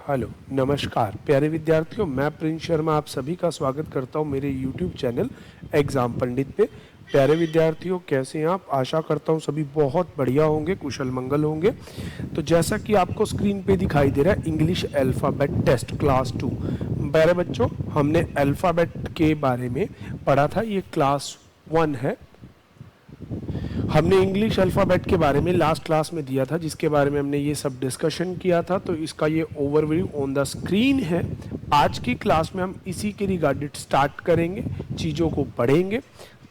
Hello, नमस्कार प्यारे विद्यार्थियों, मैं प्रिंस शर्मा आप सभी का स्वागत करता हूं मेरे YouTube चैनल एग्ज़ाम पंडित पे। प्यारे विद्यार्थियों, कैसे हैं आप? आशा करता हूं सभी बहुत बढ़िया होंगे, कुशल मंगल होंगे। तो जैसा कि आपको स्क्रीन पे दिखाई दे रहा है, इंग्लिश अल्फ़ाबेट टेस्ट क्लास 2। प्यारे बच्चों, हमने अल्फ़ाबेट के बारे में पढ़ा था, ये क्लास 1 है। हमने इंग्लिश अल्फ़ाबेट के बारे में लास्ट क्लास में दिया था, जिसके बारे में हमने ये सब डिस्कशन किया था, तो इसका ये ओवरव्यू ऑन द स्क्रीन है। आज की क्लास में हम इसी के रिगार्डेड स्टार्ट करेंगे, चीज़ों को पढ़ेंगे।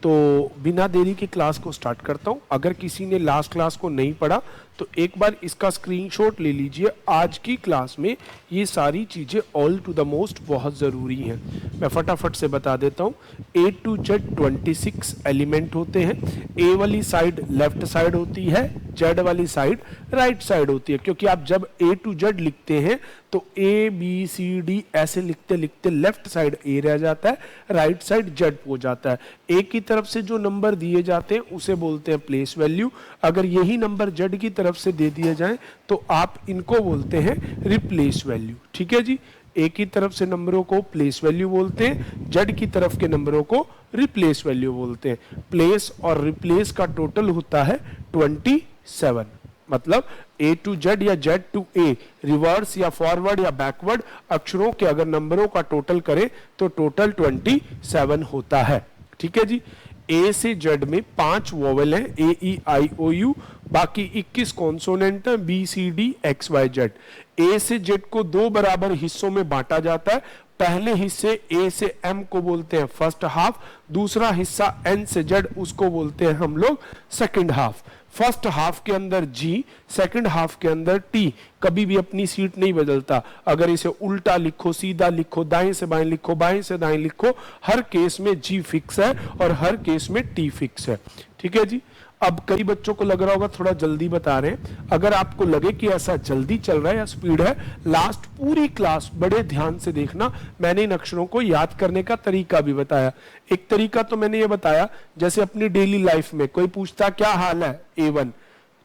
तो बिना देरी की क्लास को स्टार्ट करता हूँ। अगर किसी ने लास्ट क्लास को नहीं पढ़ा तो एक बार इसका स्क्रीनशॉट ले लीजिए। आज की क्लास में ये सारी चीज़ें ऑल टू द मोस्ट बहुत ज़रूरी हैं। मैं फटाफट से बता देता हूँ। A to Z 26 एलिमेंट होते हैं। A वाली साइड लेफ्ट साइड होती है, Z वाली साइड राइट साइड होती है, क्योंकि आप जब A to Z लिखते हैं तो A B C D ऐसे लिखते लिखते लेफ्ट साइड A रह जाता है, राइट साइड Z हो जाता है। A की तरफ से जो नंबर दिए जाते हैं उसे बोलते हैं प्लेस वैल्यू। अगर यही नंबर Z की तरफ से दे दिए जाएं तो आप इनको बोलते हैं रिप्लेस वैल्यू। ठीक है जी, ए की तरफ से नंबरों को प्लेस वैल्यू बोलते हैं, जेड की तरफ के नंबरों को रिप्लेस वैल्यू बोलते हैं। प्लेस और रिप्लेस का टोटल होता है 27। मतलब ए टू जेड या जेड टू ए, रिवर्स या फॉरवर्ड या बैकवर्ड अक्षरों के अगर नंबरों का टोटल करें तो टोटल 27 होता है। ठीक है जी। ए से जेड में 5 वोवेल हैं, ए ई आई ओ यू, बाकी 21 कॉन्सोनेंट हैं, B C D X Y Z. A से जेड को 2 बराबर हिस्सों में बांटा जाता है। पहले हिस्से ए से एम को बोलते हैं फर्स्ट हाफ, दूसरा हिस्सा एन से जेड उसको बोलते हैं हम लोग सेकंड हाफ। फर्स्ट हाफ के अंदर जी, सेकंड हाफ के अंदर टी कभी भी अपनी सीट नहीं बदलता। अगर इसे उल्टा लिखो, सीधा लिखो, दाएं से बाएं लिखो, बाएं से दाएं लिखो, हर केस में जी फिक्स है और हर केस में टी फिक्स है। ठीक है जी। अब कई बच्चों को लग रहा होगा थोड़ा जल्दी बता रहे हैं। अगर आपको लगे कि ऐसा जल्दी चल रहा है या स्पीड है, लास्ट पूरी क्लास बड़े ध्यान से देखना। मैंने इन अक्षरों को याद करने का तरीका भी बताया। एक तरीका तो मैंने ये बताया, जैसे अपनी डेली लाइफ में कोई पूछता क्या हाल है, A1,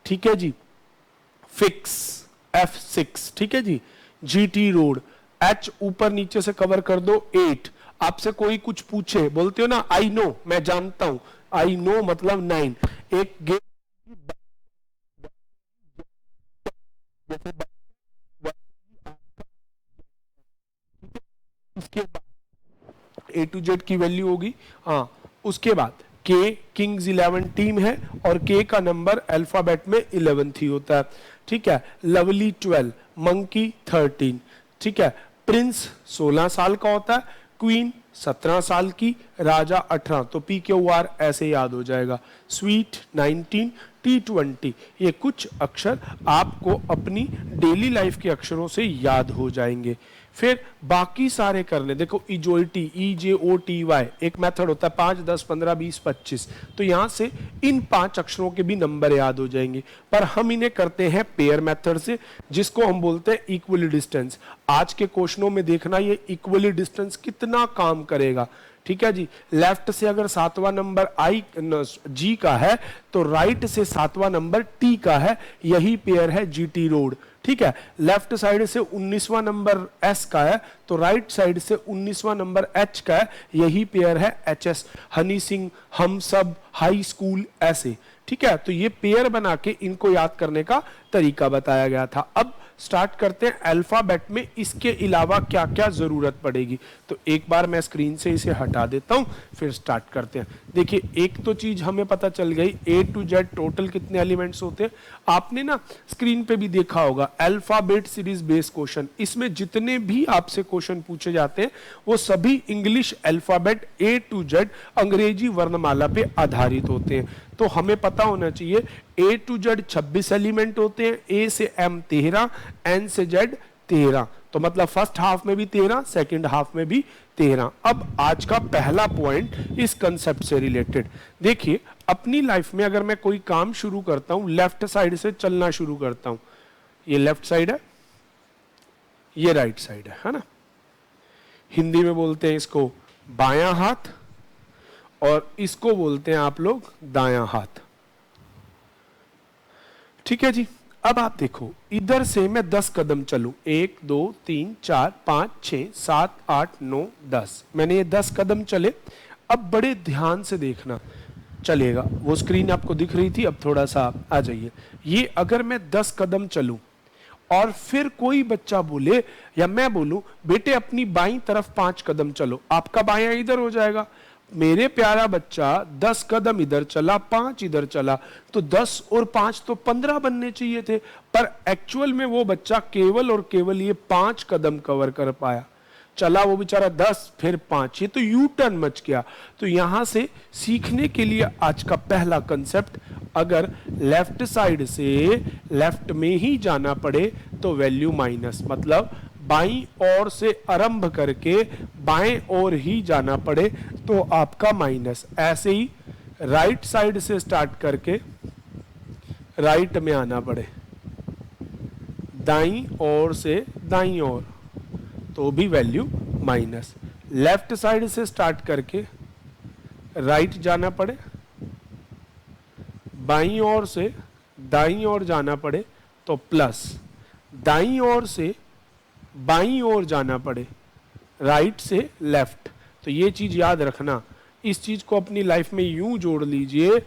ठीक है जी, फिक्स, F6, ठीक है जी, GT रोड, H ऊपर नीचे से कवर कर दो 8। आपसे कोई कुछ पूछे, बोलते हो ना आई नो, मैं जानता हूं, आई नो मतलब 9। एक गेम उसके बाद A to Z की वैल्यू होगी। हाँ, उसके बाद के किंग्स 11 टीम है और के का नंबर अल्फाबेट में 11th ही होता है। ठीक है। लवली 12, मंकी 13, ठीक है। प्रिंस 16 साल का होता है, क्वीन 17 साल की, राजा 18। तो पी क्यू आर ऐसे याद हो जाएगा। Sweet 19, T20। ये कुछ अक्षर आपको अपनी डेली लाइफ के अक्षरों से याद हो जाएंगे। फिर बाकी सारे करने, देखो इजोइटी, EJOTY एक मेथड होता है, 5, 10, 15, 20, 25। तो यहां से इन 5 अक्षरों के भी नंबर याद हो जाएंगे, पर हम इन्हें करते हैं पेयर मेथड से, जिसको हम बोलते हैं इक्वली डिस्टेंस। आज के क्वेश्चनों में देखना ये इक्वली डिस्टेंस कितना काम करेगा। ठीक है जी। लेफ्ट से अगर 7वां नंबर जी का है तो राइट से 7वां नंबर टी का है, यही पेयर है GT रोड। ठीक है। लेफ्ट साइड से 19वां नंबर एस का है तो राइट साइड से 19वां नंबर एच का है, यही पेयर है HS, हनी सिंह, हम सब, हाई स्कूल, ऐसे। ठीक है। तो ये पेयर बना के इनको याद करने का तरीका बताया गया था। अब स्टार्ट करते हैं अल्फाबेट में इसके अलावा क्या क्या जरूरत पड़ेगी। तो एक बार मैं स्क्रीन से इसे हटा देता हूं, फिर स्टार्ट करते हैं। देखिए, एक तो चीज हमें पता चल गई, A to Z टोटल कितने एलिमेंट्स होते हैं। आपने ना स्क्रीन पे भी देखा होगा, अल्फाबेट सीरीज बेस्ड क्वेश्चन, इसमें जितने भी आपसे क्वेश्चन पूछे जाते हैं वो सभी English alphabet A to Z अंग्रेजी वर्णमाला पे आधारित होते हैं। तो हमें पता होना चाहिए A to Z 26 एलिमेंट होते हैं, A से M 13, N से Z 13। तो मतलब फर्स्ट हाफ में भी 13, सेकंड हाफ में भी 13। अब आज का पहला पॉइंट इस कंसेप्ट से रिलेटेड, देखिए अपनी लाइफ में अगर मैं कोई काम शुरू करता हूं, लेफ्ट साइड से चलना शुरू करता हूं, ये लेफ्ट साइड है, ये राइट साइड है ना। हिंदी में बोलते हैं इसको बायां हाथ और इसको बोलते हैं आप लोग दायां हाथ। ठीक है जी। अब आप देखो, इधर से मैं 10 कदम चलूं, 1 2 3 4 5 6 7 8 9 10, मैंने ये 10 कदम चले। अब बड़े ध्यान से देखना चलेगा, वो स्क्रीन आपको दिख रही थी, अब थोड़ा सा आ जाइए। ये अगर मैं 10 कदम चलूं और फिर कोई बच्चा बोले या मैं बोलूं बेटे अपनी बाईं तरफ 5 कदम चलो, आपका बायां इधर हो जाएगा। मेरे प्यारा बच्चा 10 कदम इधर चला, 5 इधर चला, तो 10 और 5 तो 15 बनने चाहिए थे, पर एक्चुअल में वो बच्चा केवल और केवल ये 5 कदम कवर कर पाया। चला वो बेचारा 10 फिर 5, ये तो यू टर्न मच गया। तो यहां से सीखने के लिए आज का पहला कंसेप्ट, अगर लेफ्ट साइड से लेफ्ट में ही जाना पड़े तो वैल्यू माइनस, मतलब बाईं ओर से आरंभ करके बाएं ओर ही जाना पड़े तो आपका माइनस। ऐसे ही राइट साइड से स्टार्ट करके राइट में आना पड़े, दाईं ओर से दाईं ओर तो भी वैल्यू माइनस। लेफ्ट साइड से स्टार्ट करके राइट जाना पड़े, बाईं ओर से दाईं ओर जाना पड़े तो प्लस, दाईं ओर से बाईं ओर जाना पड़े राइट से लेफ्ट। तो ये चीज याद रखना, इस चीज को अपनी लाइफ में यूं जोड़ लीजिए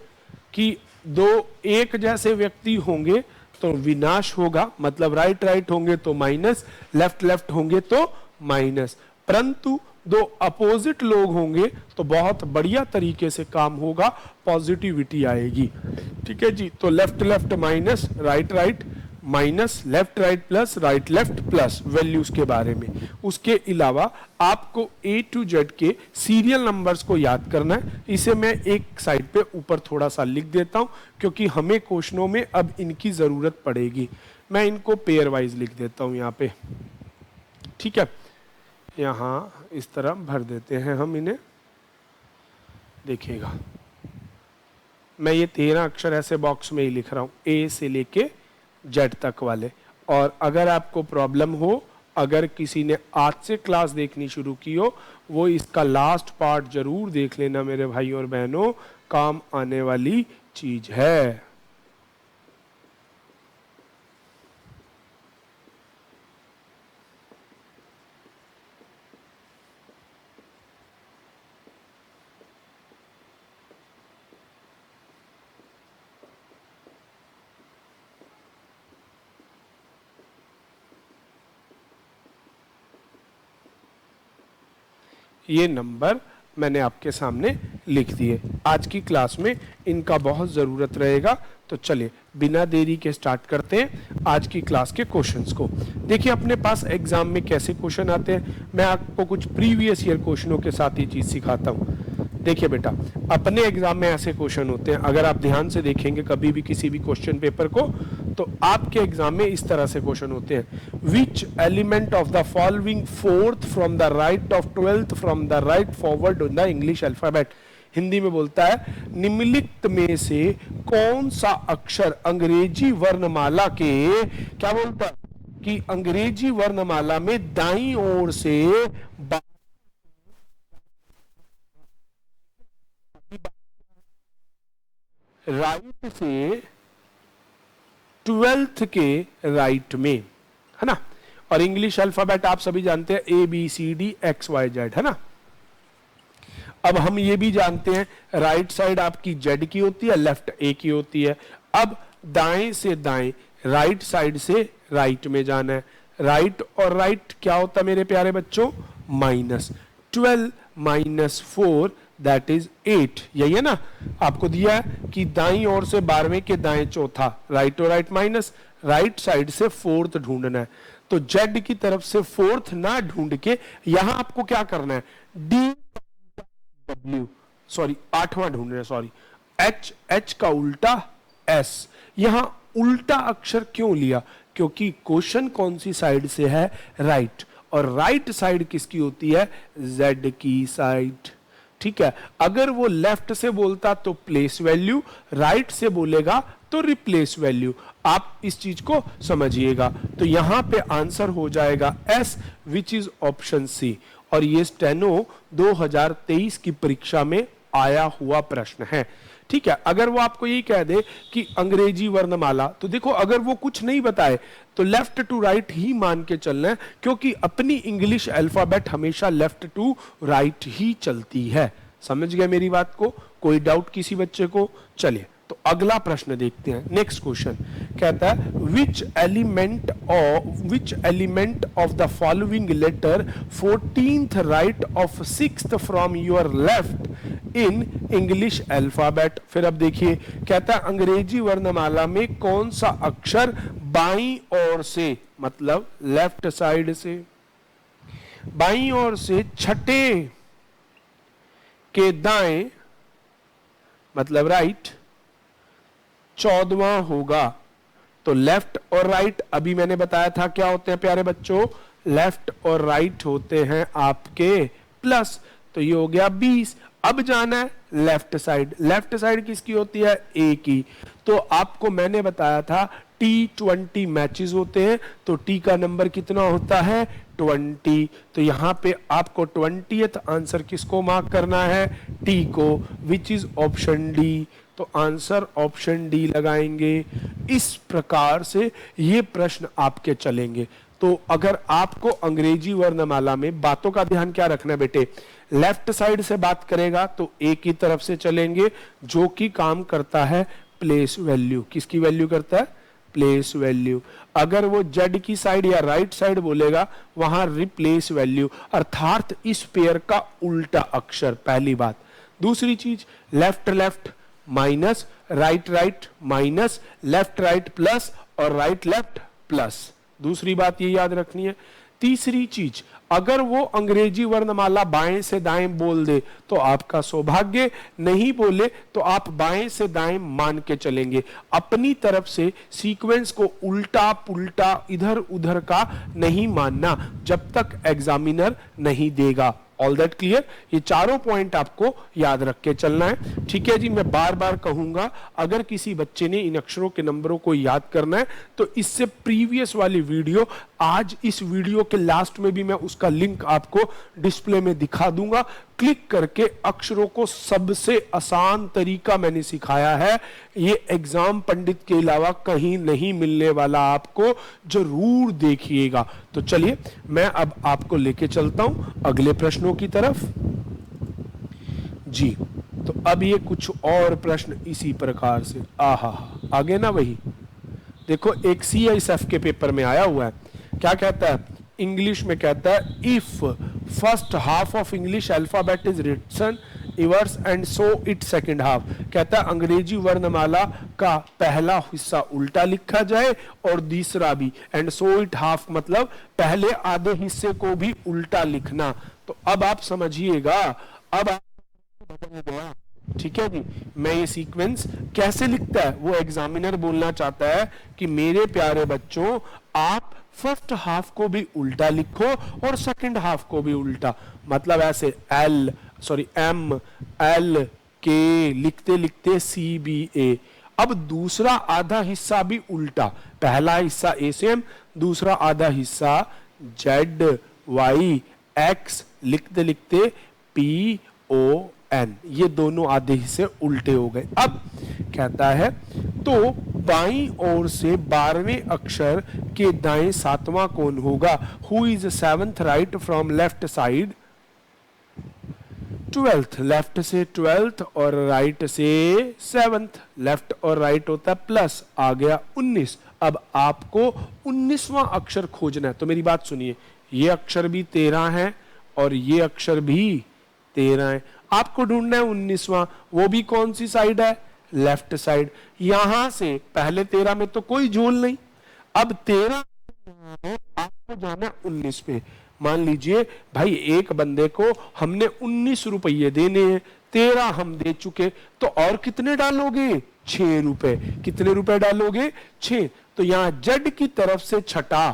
कि दो एक जैसे व्यक्ति होंगे तो विनाश होगा, मतलब राइट राइट होंगे तो माइनस, लेफ्ट लेफ्ट होंगे तो माइनस, परंतु दो अपोजिट लोग होंगे तो बहुत बढ़िया तरीके से काम होगा, पॉजिटिविटी आएगी। ठीक है जी, तो left left minus, right right minus, left right plus, right left plus, values के बारे में। उसके अलावा आपको A to Z के सीरियल नंबर्स को याद करना है। इसे मैं एक साइड पे ऊपर थोड़ा सा लिख देता हूं क्योंकि हमें क्वेश्चनों में अब इनकी जरूरत पड़ेगी। मैं इनको पेयर वाइज लिख देता हूं यहाँ पे, ठीक है। यहाँ इस तरह भर देते हैं हम इन्हें, देखिएगा मैं ये 13 अक्षर ऐसे बॉक्स में ही लिख रहा हूं, A से लेके Z तक वाले। और अगर आपको प्रॉब्लम हो, अगर किसी ने आज से क्लास देखनी शुरू की हो, वो इसका लास्ट पार्ट जरूर देख लेना मेरे भाई और बहनों, काम आने वाली चीज है। ये नंबर मैंने आपके सामने लिख दिए। आज की क्लास में इनका बहुत ज़रूरत रहेगा, तो चलिए बिना देरी के स्टार्ट करते हैं आज की क्लास के क्वेश्चंस को। देखिए अपने पास एग्जाम में कैसे क्वेश्चन आते हैं, मैं आपको कुछ प्रीवियस ईयर क्वेश्चनों के साथ ये चीज़ सिखाता हूँ। देखिए बेटा, अपने एग्जाम में ऐसे क्वेश्चन होते हैं, अगर आप ध्यान से देखेंगे कभी भी किसी भी क्वेश्चन पेपर को, तो आपके एग्जाम में इस तरह से क्वेश्चन होते हैं। विच element of the following fourth from the right of 12th from the right forward in the English alphabet. Hindi में बोलता है निम्नलिखित में से कौन सा अक्षर अंग्रेजी वर्णमाला के, क्या बोलता है कि अंग्रेजी वर्णमाला में दाईं ओर से राइट से 12th के राइट में, है ना। और इंग्लिश अल्फाबेट आप सभी जानते हैं ABCD XYZ, है ना। अब हम ये भी जानते हैं राइट साइड आपकी Z की होती है, लेफ्ट A की होती है। अब दाएं से दाएं, राइट साइड से राइट में जाना है। राइट और राइट क्या होता है मेरे प्यारे बच्चों, माइनस। 12 माइनस 4 दैट इज 8, यही है ना। आपको दिया है कि दाईं ओर से 12वें के दाएं चौथा, राइट और राइट माइनस, राइट साइड से फोर्थ ढूंढना है। तो Z की तरफ से फोर्थ ना ढूंढ के यहां आपको क्या करना है, आठवां ढूंढना है, सॉरी H का उल्टा S। यहां उल्टा अक्षर क्यों लिया, क्योंकि क्वेश्चन कौन सी साइड से है, राइट, और राइट साइड किसकी होती है, Z की साइड। ठीक है, अगर वो लेफ्ट से बोलता तो प्लेस वैल्यू, राइट से बोलेगा तो रिप्लेस वैल्यू। आप इस चीज को समझिएगा। तो यहां पे आंसर हो जाएगा S, which is option C. और ये स्टेनो 2023 की परीक्षा में आया हुआ प्रश्न है। ठीक है। अगर वो आपको यही कह दे कि अंग्रेजी वर्णमाला, तो देखो अगर वो कुछ नहीं बताए तो लेफ्ट टू राइट ही मान के चलना है, क्योंकि अपनी इंग्लिश अल्फाबेट हमेशा लेफ्ट टू राइट ही चलती है। समझ गए मेरी बात को? कोई डाउट किसी बच्चे को? चलिए तो अगला प्रश्न देखते हैं। नेक्स्ट क्वेश्चन कहता है which element of the following letter 14th right of 6th from your left in English alphabet. फिर अब देखिए कहता है अंग्रेजी वर्णमाला में कौन सा अक्षर बाईं ओर से, मतलब लेफ्ट साइड से, बाईं ओर से छठे के दाएं, मतलब राइट, 14वां होगा। तो लेफ्ट और राइट अभी मैंने बताया था क्या होते हैं प्यारे बच्चों, लेफ्ट और राइट होते हैं आपके प्लस। तो ये हो गया 20। अब जाना है लेफ्ट साइड। लेफ्ट साइड किसकी होती है? ए की। तो आपको मैंने बताया था T20 मैचेस होते हैं, तो T का नंबर कितना होता है? 20। तो यहां पे आपको 20th आंसर किसको मार्क करना है? T को, विच इज ऑप्शन डी। तो आंसर ऑप्शन डी लगाएंगे। इस प्रकार से ये प्रश्न आपके चलेंगे। तो अगर आपको अंग्रेजी वर्णमाला में बातों का ध्यान क्या रखना है बेटे, लेफ्ट साइड से बात करेगा तो ए की तरफ से चलेंगे, जो कि काम करता है प्लेस वैल्यू। किसकी वैल्यू करता है? Place value. अगर वो जेड की साइड या राइट साइड बोलेगा वहां रिप्लेस वैल्यू, अर्थात इस पेयर का उल्टा अक्षर। पहली बात। दूसरी चीज, left left minus, right right minus, left right plus और राइट लेफ्ट प्लस। दूसरी बात ये याद रखनी है। तीसरी चीज, अगर वो अंग्रेजी वर्णमाला बाएं से दाएं बोल दे तो आपका सौभाग्य, नहीं बोले तो आप बाएं से दाएं मान के चलेंगे। अपनी तरफ से सीक्वेंस को उल्टा पुल्टा इधर उधर का नहीं मानना जब तक एग्जामिनर नहीं देगा। All that clear? ये चारों पॉइंट आपको याद रख के चलना है। ठीक है जी। मैं बार बार कहूंगा, अगर किसी बच्चे ने इन अक्षरों के नंबरों को याद करना है तो इससे प्रीवियस वाली वीडियो, आज इस वीडियो के लास्ट में भी मैं उसका लिंक आपको डिस्प्ले में दिखा दूंगा। क्लिक करके अक्षरों को सबसे आसान तरीका मैंने सिखाया है। ये एग्जाम पंडित के अलावा कहीं नहीं मिलने वाला, आपको जरूर देखिएगा। तो चलिए मैं अब आपको लेके चलता हूं अगले प्रश्नों की तरफ जी। तो अब ये कुछ और प्रश्न इसी प्रकार से, आगे ना वही देखो, एक CISF के पेपर में आया हुआ है। क्या कहता है? इंग्लिश में कहता है if first half of English alphabet is written reverse and so it second half. कहता है अंग्रेजी वर्णमाला का पहला हिस्सा उल्टा लिखा जाए और दूसरा भी, एंड सो इट हाफ मतलब पहले आधे हिस्से को भी उल्टा लिखना। तो अब आप समझिएगा, अब बदल गया। ठीक है जी। मैं ये सीक्वेंस कैसे लिखता है वो एग्जामिनर बोलना चाहता है कि मेरे प्यारे बच्चों आप फर्स्ट हाफ को भी उल्टा लिखो और सेकंड हाफ को भी उल्टा, मतलब ऐसे M L K लिखते लिखते CBA। अब दूसरा आधा हिस्सा भी उल्टा, पहला हिस्सा A से M, दूसरा आधा हिस्सा Z Y X लिखते लिखते PON। ये दोनों आधे हिस्से उल्टे हो गए। अब कहता है तो बाईं ओर से 12वें अक्षर के दाएं 7वां कौन होगा? Who is 7th right from left side? 12th, left से 12th और राइट से 7th। लेफ्ट और राइट होता है प्लस, आ गया 19। अब आपको 19वां अक्षर खोजना है। तो मेरी बात सुनिए, ये अक्षर भी 13 है और ये अक्षर भी 13 है। आपको ढूंढना है 19वां। वो भी कौन सी साइड है? Left side. यहां से पहले 13 में तो कोई झोल नहीं, अब 13 आपको जाना 19 पे। मान लीजिए भाई एक बंदे को हमने 19 रुपये देने हैं, 13 हम दे चुके, तो और कितने डालोगे? 6 रुपए। कितने रुपए डालोगे? 6। तो यहां जेड की तरफ से छठा,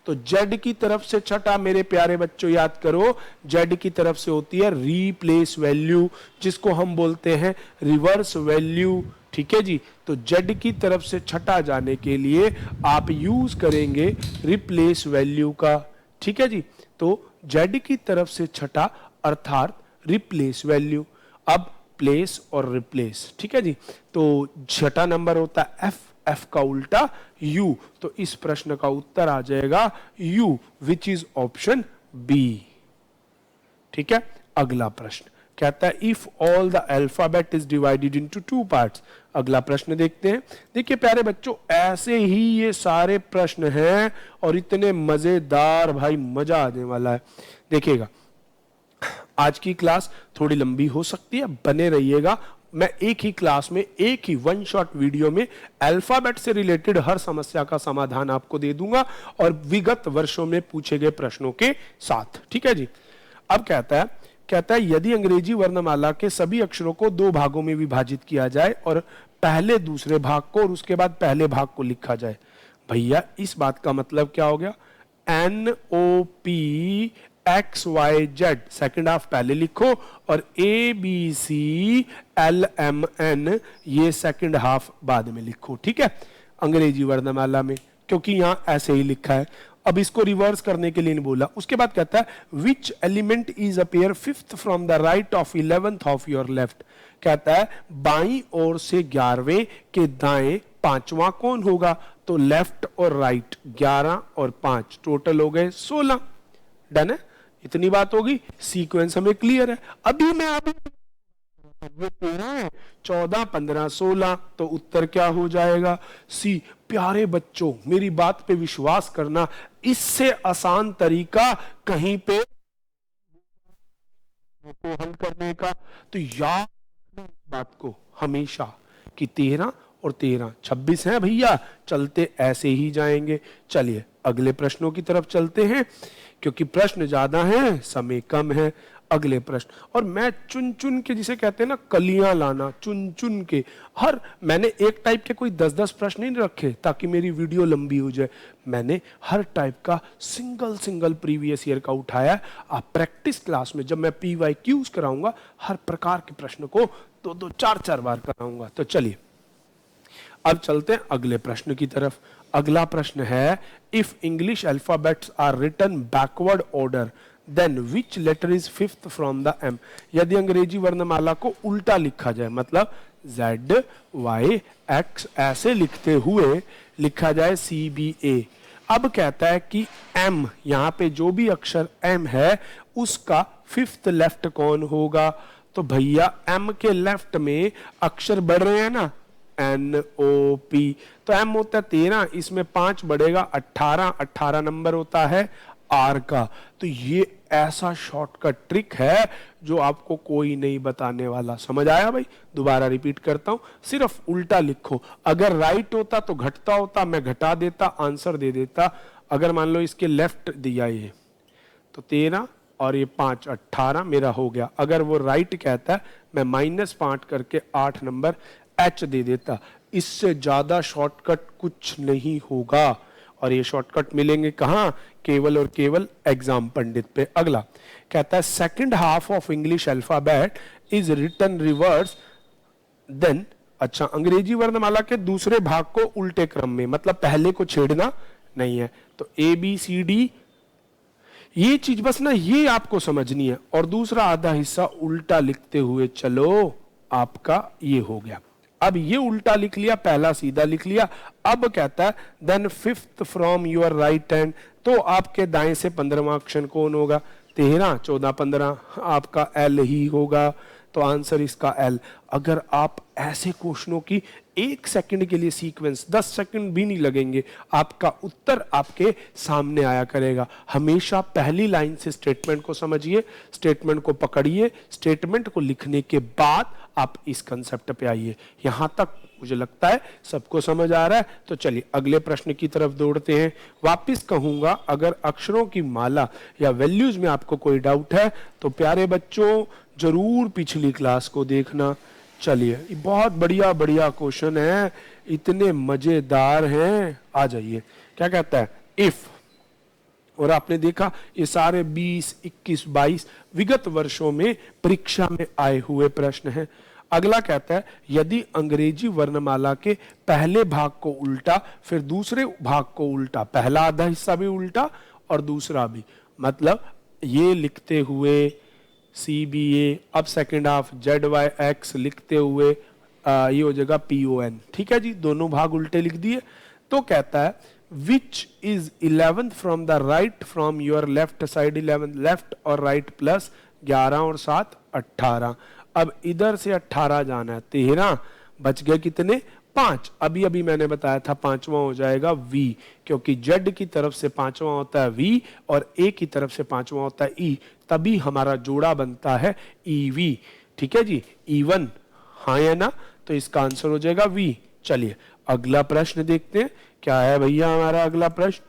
तो जेड की तरफ से छठा मेरे प्यारे बच्चों याद करो, जेड की तरफ से होती है रिप्लेस वैल्यू, जिसको हम बोलते हैं रिवर्स वैल्यू। ठीक है जी। तो जेड की तरफ से छठा जाने के लिए आप यूज करेंगे रिप्लेस वैल्यू का। ठीक है जी। तो जेड की तरफ से छठा अर्थात रिप्लेस वैल्यू। अब प्लेस और रिप्लेस, ठीक है जी। तो छठा नंबर होता है एफ, एफ का उल्टा यू, तो इस प्रश्न का उत्तर आ जाएगा U, which is option B, ठीक है। अगला प्रश्न कहता है if all the alphabet is divided into two parts. अगला प्रश्न देखते हैं। देखिए प्यारे बच्चों, ऐसे ही ये सारे प्रश्न हैं और इतने मजेदार, भाई मजा आने वाला है। देखिएगा, आज की क्लास थोड़ी लंबी हो सकती है, बने रहिएगा। मैं एक ही क्लास में, एक ही वन शॉट वीडियो में अल्फाबेट से रिलेटेड हर समस्या का समाधान आपको दे दूंगा और विगत वर्षों में पूछे गए प्रश्नों के साथ, ठीक है जी। अब कहता है यदि अंग्रेजी वर्णमाला के सभी अक्षरों को दो भागों में विभाजित किया जाए और पहले दूसरे भाग को और उसके बाद पहले भाग को लिखा जाए। भैया इस बात का मतलब क्या हो गया? NOPXYZ सेकंड हाफ पहले लिखो और ABCLMN ये सेकंड हाफ बाद में लिखो, ठीक है, अंग्रेजी वर्णमाला में, क्योंकि यहां ऐसे ही लिखा है। अब इसको रिवर्स करने के लिए नहीं बोला। उसके बाद कहता है which element is appear fifth from the right of 11th of your left. कहता है बाईं ओर से 11वें के दाएं पांचवा कौन होगा? तो लेफ्ट और राइट 11 और 5 टोटल हो गए 16। डन है, इतनी बात होगी, सीक्वेंस हमें क्लियर है। अभी मैं अभी 13 14 15 16, तो उत्तर क्या हो जाएगा? सी। प्यारे बच्चों मेरी बात पे विश्वास करना, इससे आसान तरीका कहीं पे को हल करने का, तो याद बात को हमेशा कि 13 और 13 26 है भैया, चलते ऐसे ही जाएंगे। चलिए अगले प्रश्नों की तरफ चलते हैं, क्योंकि प्रश्न ज्यादा हैं, समय कम है। अगले प्रश्न, और मैं चुन चुन के, जिसे कहते हैं ना कलियां लाना, चुन चुन के मैंने एक टाइप के कोई 10-10 प्रश्न नहीं रखे ताकि मेरी वीडियो लंबी हो जाए। मैंने हर टाइप का सिंगल प्रीवियस ईयर का उठाया। आप प्रैक्टिस क्लास में जब मैं PYQs कराऊंगा, हर प्रकार के प्रश्न को 2-2 4-4 बार कराऊंगा। तो चलिए अब चलते हैं अगले प्रश्न की तरफ। अगला प्रश्न है if English alphabets are written backward order then which letter is fifth from the M। यदि अंग्रेजी वर्णमाला को उल्टा लिखा जाए, मतलब Z Y X ऐसे लिखते हुए लिखा जाए CBA। अब कहता है कि M, यहां पे जो भी अक्षर M है उसका फिफ्थ लेफ्ट कौन होगा? तो भैया M के लेफ्ट में अक्षर बढ़ रहे हैं ना, NOP, तो M होता है 13, इसमें 5 बढ़ेगा 18, 18 नंबर होता है R का। तो ये ऐसा शॉर्टकट ट्रिक है जो आपको कोई नहीं बताने वाला। समझ आया भाई? दोबारा रिपीट करता हूं, सिर्फ उल्टा लिखो। अगर राइट होता तो घटता होता, मैं घटा देता, आंसर दे देता। अगर मान लो इसके लेफ्ट दिया ये, तो 13 और ये 5 18 मेरा हो गया। अगर वो राइट कहता है, मैं -5 करके 8 नंबर H दे देता। इससे ज्यादा शॉर्टकट कुछ नहीं होगा, और ये शॉर्टकट मिलेंगे कहां? केवल और केवल एग्जाम पंडित पे। अगला कहता है second half of English alphabet is written reverse then. अच्छा, अंग्रेजी वर्णमाला के दूसरे भाग को उल्टे क्रम में, मतलब पहले को छेड़ना नहीं है। तो ABCD, ये चीज बस ना ये आपको समझनी है, और दूसरा आधा हिस्सा उल्टा लिखते हुए चलो, आपका ये हो गया। अब ये उल्टा लिख लिया, पहला सीधा लिख लिया। अब कहता है then fifth from your right hand, तो आपके दाएं से 15वां अक्षर कौन होगा? 13 14 15 आपका L ही होगा, तो आंसर इसका L। अगर आप ऐसे क्वेश्चनों की 1 सेकंड के लिए सीक्वेंस, 10 सेकंड भी नहीं लगेंगे, आपका उत्तर आपके सामने आया करेगा। हमेशा पहली लाइन से स्टेटमेंट को समझिए, स्टेटमेंट को पकड़िए, स्टेटमेंट को लिखने के बाद आप इस कंसेप्ट पे आइए। यहां तक मुझे लगता है सबको समझ आ रहा है। तो चलिए अगले प्रश्न की तरफ दौड़ते हैं। वापिस कहूंगा, अगर अक्षरों की माला या वैल्यूज में आपको कोई डाउट है तो प्यारे बच्चों जरूर पिछली क्लास को देखना। चलिए बहुत बढ़िया बढ़िया क्वेश्चन है, इतने मजेदार हैं। आ जाइए, क्या कहता है इफ, और आपने देखा ये सारे 20 21 22 विगत वर्षों में परीक्षा में आए हुए प्रश्न हैं। अगला कहता है यदि अंग्रेजी वर्णमाला के पहले भाग को उल्टा फिर दूसरे भाग को उल्टा, पहला आधा हिस्सा भी उल्टा और दूसरा भी, मतलब ये लिखते हुए CBA। अब सेकेंड हाफ ZYX लिखते हुए ये हो जाएगा PON। ठीक है जी, दोनों भाग उल्टे लिख दिए। तो कहता है which is 11th from the right from your left side 11, left और राइट प्लस 11 और 7 18। अब इधर से 18 जाना है, 13 बच गए कितने 5। अभी अभी मैंने बताया था पांचवा हो जाएगा V, क्योंकि Z की तरफ से पांचवा होता है V और A की तरफ से पांचवा होता है E, तभी हमारा जोड़ा बनता है EV। ठीक है जी, E1 हाँ या ना, तो इसका आंसर हो जाएगा V। चलिए अगला प्रश्न देखते हैं क्या है भैया हमारा अगला प्रश्न।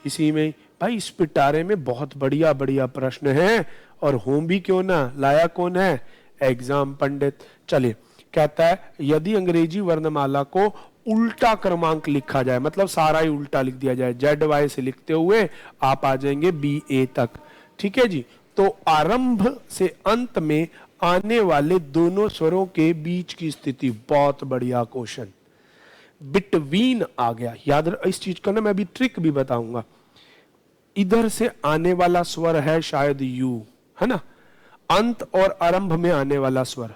इसी में भाई इस पिटारे में बहुत बढ़िया बढ़िया प्रश्न हैं, और होम भी क्यों ना लाया कौन है, एग्जाम पंडित। चलिए कहता है यदि अंग्रेजी वर्णमाला को उल्टा क्रमांक लिखा जाए, मतलब सारा ही उल्टा लिख दिया जाए, ZY से लिखते हुए आप आ जाएंगे BA तक। ठीक है जी, तो आरंभ से अंत में आने वाले दोनों स्वरों के बीच की स्थिति, बहुत बढ़िया क्वेश्चन। बिटवीन आ गया, याद इस चीज का ना मैं अभी ट्रिक भी बताऊंगा। इधर से आने वाला स्वर है शायद यू, है ना, अंत और आरंभ में आने वाला स्वर,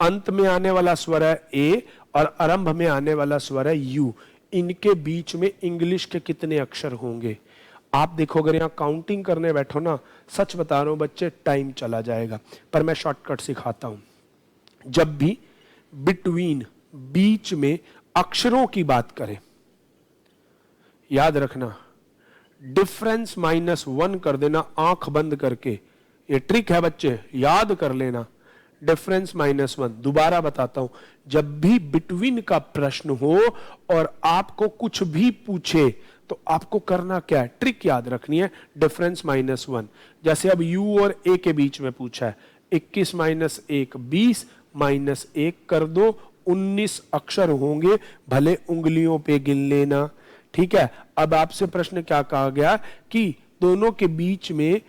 अंत में आने वाला स्वर है ए और आरंभ में आने वाला स्वर है यू। इनके बीच में इंग्लिश के कितने अक्षर होंगे? आप देखो अगर यहां काउंटिंग करने बैठो ना, सच बता रहा हूं बच्चे टाइम चला जाएगा, पर मैं शॉर्टकट सिखाता हूं। जब भी बिटवीन बीच में अक्षरों की बात करें, याद रखना डिफरेंस -1 कर देना आंख बंद करके। ये ट्रिक है बच्चे, याद कर लेना, डिफरेंस -1। दोबारा बताता हूं, जब भी बिटवीन का प्रश्न हो और आपको कुछ भी पूछे तो आपको करना क्या है, ट्रिक याद रखनी है, डिफरेंस -1। जैसे अब यू और ए के बीच में पूछा है, 21 - 1 20 -1 कर दो, 19 अक्षर होंगे, भले उंगलियों पे गिन लेना। ठीक है, अब आपसे प्रश्न क्या कहा गया कि दोनों के बीच में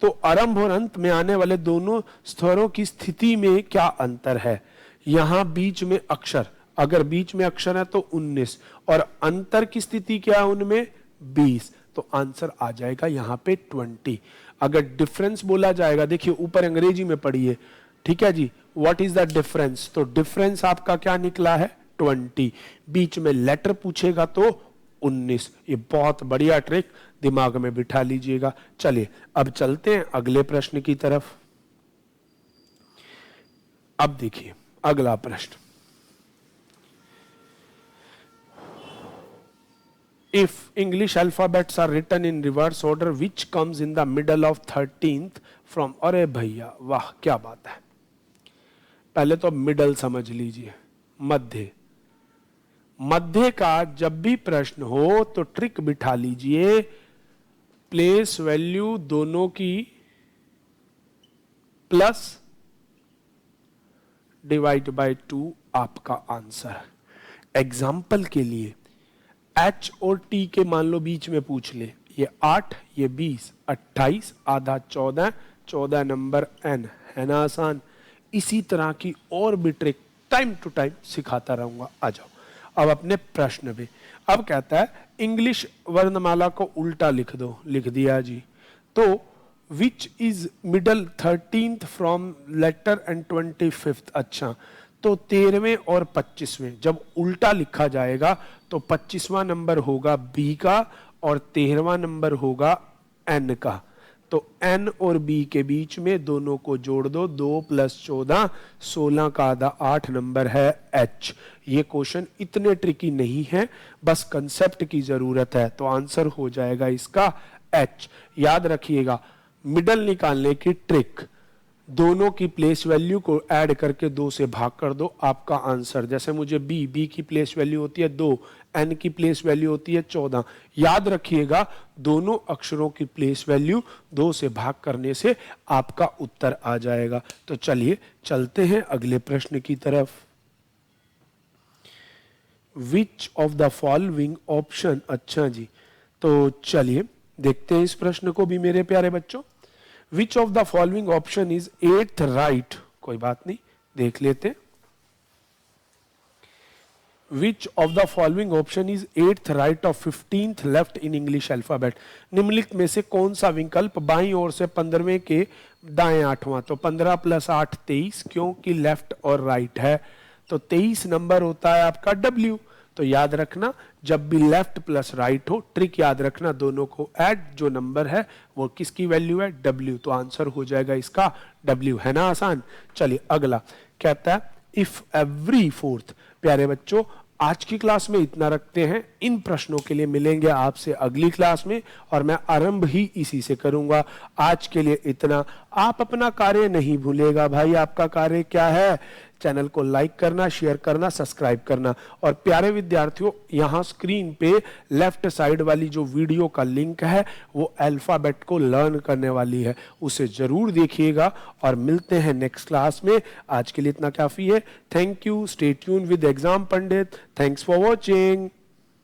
तो आरंभ और अंत में आने वाले दोनों स्वरों की स्थिति में क्या अंतर है। यहां बीच में अक्षर, अगर बीच में अक्षर है तो 19 और अंतर की स्थिति क्या है उनमें 20, तो आंसर आ जाएगा यहां पे 20। अगर डिफरेंस बोला जाएगा, देखिए ऊपर अंग्रेजी में पढ़िए, ठीक है जी, व्हाट इज द डिफरेंस, तो डिफरेंस आपका क्या निकला है 20। बीच में लेटर पूछेगा तो 19। ये बहुत बढ़िया ट्रिक दिमाग में बिठा लीजिएगा। चलिए अब चलते हैं अगले प्रश्न की तरफ। अब देखिए अगला प्रश्न, if English alphabets are written in reverse order which comes in the middle of 13th from, अरे भैया वाह क्या बात है। पहले तो मिडल समझ लीजिए, मध्य। मध्य का जब भी प्रश्न हो तो ट्रिक बिठा लीजिए, प्लेस वैल्यू दोनों की प्लस डिवाइड बाय 2 आपका आंसर। एग्जाम्पल के लिए H और T के मान लो बीच में पूछ ले, ये 8 ये 20 28 आधा 14 14 नंबर N, है ना आसान। इसी तरह की और भी ट्रिक टाइम टू टाइम सिखाता रहूंगा। आ जाओ अब अपने प्रश्न पे। अब कहता है इंग्लिश वर्णमाला को उल्टा लिख दो, लिख दिया जी। तो which is middle 13th from letter and 25th, अच्छा तो 13वें और 25वें जब उल्टा लिखा जाएगा तो 25वां नंबर होगा B का और 13वां नंबर होगा N का। तो N और B के बीच में दोनों को जोड़ दो, 2 + 14 16 का आधा 8 नंबर है H। ये क्वेश्चन इतने ट्रिकी नहीं है, बस कंसेप्ट की जरूरत है, तो आंसर हो जाएगा इसका H। याद रखिएगा मिडल निकालने की ट्रिक, दोनों की प्लेस वैल्यू को ऐड करके 2 से भाग कर दो, आपका आंसर। जैसे मुझे B की प्लेस वैल्यू होती है 2, N की प्लेस वैल्यू होती है 14। याद रखिएगा दोनों अक्षरों की प्लेस वैल्यू 2 से भाग करने से आपका उत्तर आ जाएगा। तो चलिए चलते हैं अगले प्रश्न की तरफ। Which of the following option, अच्छा जी, तो चलिए देखते हैं इस प्रश्न को भी मेरे प्यारे बच्चों। Which of the following option is 8th right, कोई बात नहीं देख लेते। Which of the following option is 8th right of 15th left in English alphabet? निम्नलिखित में से कौन सा विकल्प बाईं ओर से 15वें के दाएं 8वां? तो 15 + 8 23, क्योंकि लेफ्ट और राइट है तो 23 नंबर होता है आपका W। तो याद रखना जब भी लेफ्ट प्लस राइट हो, ट्रिक याद रखना, दोनों को ऐड, जो नंबर है वो किसकी वैल्यू है? W। तो आंसर हो जाएगा इसका W, है ना आसान। चलिए अगला कहता है इफ एवरी फोर्थ। प्यारे बच्चों आज की क्लास में इतना रखते हैं, इन प्रश्नों के लिए मिलेंगे आपसे अगली क्लास में और मैं आरंभ ही इसी से करूंगा। आज के लिए इतना। आप अपना कार्य नहीं भूलेगा भाई, आपका कार्य क्या है? चैनल को लाइक करना, शेयर करना, सब्सक्राइब करना। और प्यारे विद्यार्थियों यहाँ स्क्रीन पे लेफ्ट साइड वाली जो वीडियो का लिंक है वो अल्फाबेट को लर्न करने वाली है, उसे जरूर देखिएगा और मिलते हैं नेक्स्ट क्लास में। आज के लिए इतना काफी है। Thank you, stay tune with exam Pandit. Thanks for watching.